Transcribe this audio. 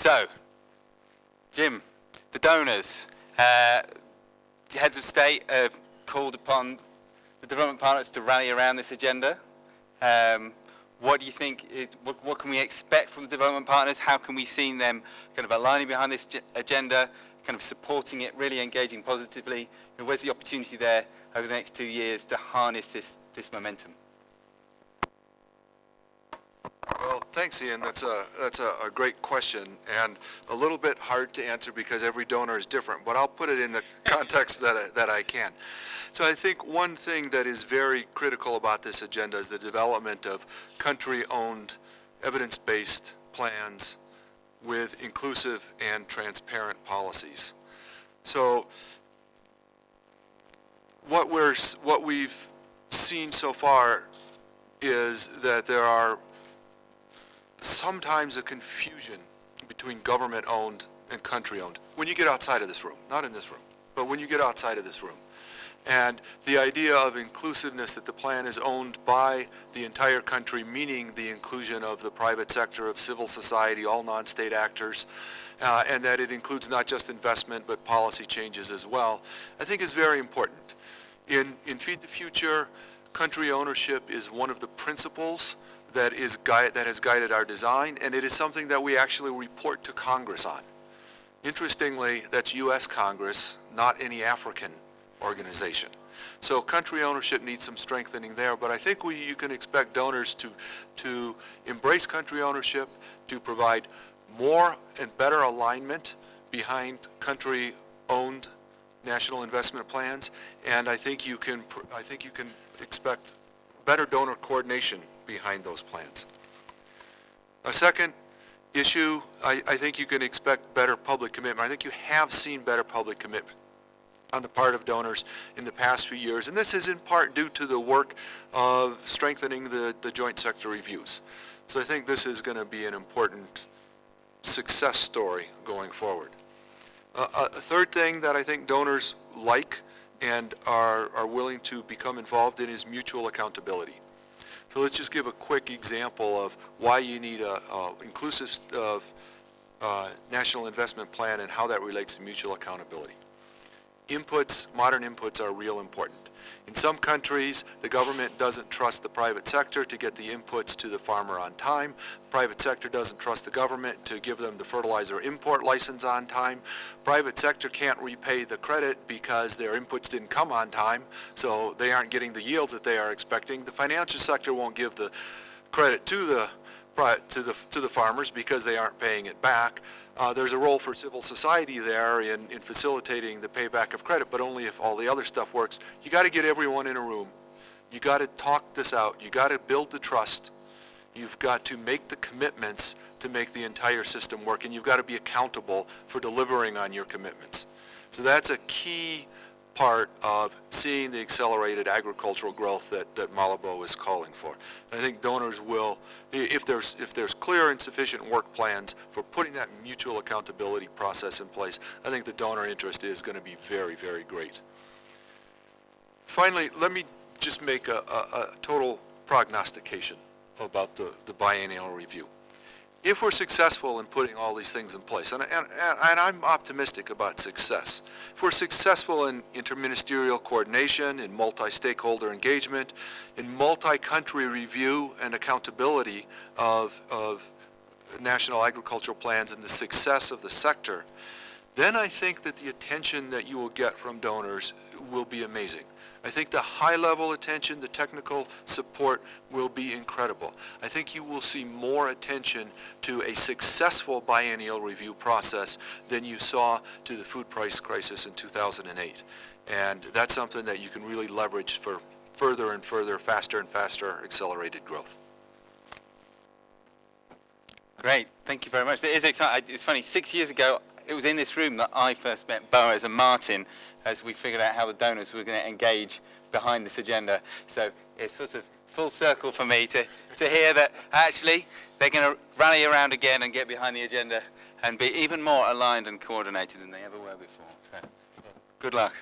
So, Jim, the donors, the heads of state have called upon the development partners to rally around this agenda. What do you think, what can we expect from the development partners? How can we see them kind of aligning behind this agenda, kind of supporting it, really engaging positively? And where's the opportunity there over the next 2 years to harness this momentum? Well, thanks, Ian. That's a great question, and a little bit hard to answer because every donor is different, but I'll put it in the context that I can. So I think one thing that is very critical about this agenda is the development of country-owned, evidence-based plans with inclusive and transparent policies. So what we've seen so far is that there are sometimes a confusion between government-owned and country-owned when you get outside of this room, not in this room, but when you get outside of this room. And the idea of inclusiveness, that the plan is owned by the entire country, meaning the inclusion of the private sector, of civil society, all non-state actors, and that it includes not just investment but policy changes as well, I think is very important. In Feed the Future, country ownership is one of the principles that has guided our design, and it is something that we actually report to Congress on. Interestingly, that's U.S. Congress, not any African organization. So country ownership needs some strengthening there, but I think you can expect donors to embrace country ownership, to provide more and better alignment behind country-owned national investment plans, and I think you can expect better donor coordination behind those plans. A second issue, I think you can expect better public commitment. I think you have seen better public commitment on the part of donors in the past few years, and this is in part due to the work of strengthening the joint sector reviews. So I think this is going to be an important success story going forward. A third thing that I think donors like and are willing to become involved in is mutual accountability. So let's just give a quick example of why you need a inclusive national investment plan and how that relates to mutual accountability. Inputs, modern inputs, are real important. In some countries, the government doesn't trust the private sector to get the inputs to the farmer on time. Private sector doesn't trust the government to give them the fertilizer import license on time. Private sector can't repay the credit because their inputs didn't come on time, so they aren't getting the yields that they are expecting. The financial sector won't give the credit to the farmers because they aren't paying it back. There's a role for civil society there in facilitating the payback of credit, but only if all the other stuff works. You got to get everyone in a room. You got to talk this out. You got to build the trust. You've got to make the commitments to make the entire system work, and you've got to be accountable for delivering on your commitments. So that's a key part of seeing the accelerated agricultural growth that Malabo is calling for. And I think donors will, if there's clear and sufficient work plans for putting that mutual accountability process in place, I think the donor interest is going to be very, very great. Finally, let me just make a total prognostication about the biennial review. If we're successful in putting all these things in place, and I'm optimistic about success, if we're successful in interministerial coordination, in multi-stakeholder engagement, in multi-country review and accountability of national agricultural plans and the success of the sector, then I think that the attention that you will get from donors will be amazing. I think the high-level attention, the technical support will be incredible. I think you will see more attention to a successful biennial review process than you saw to the food price crisis in 2008. And that's something that you can really leverage for further and further, faster and faster accelerated growth. Great, thank you very much. It is exciting. It's funny, 6 years ago, it was in this room that I first met Boaz and Martin as we figured out how the donors were going to engage behind this agenda. So it's sort of full circle for me to hear that actually they're going to rally around again and get behind the agenda and be even more aligned and coordinated than they ever were before. So, good luck.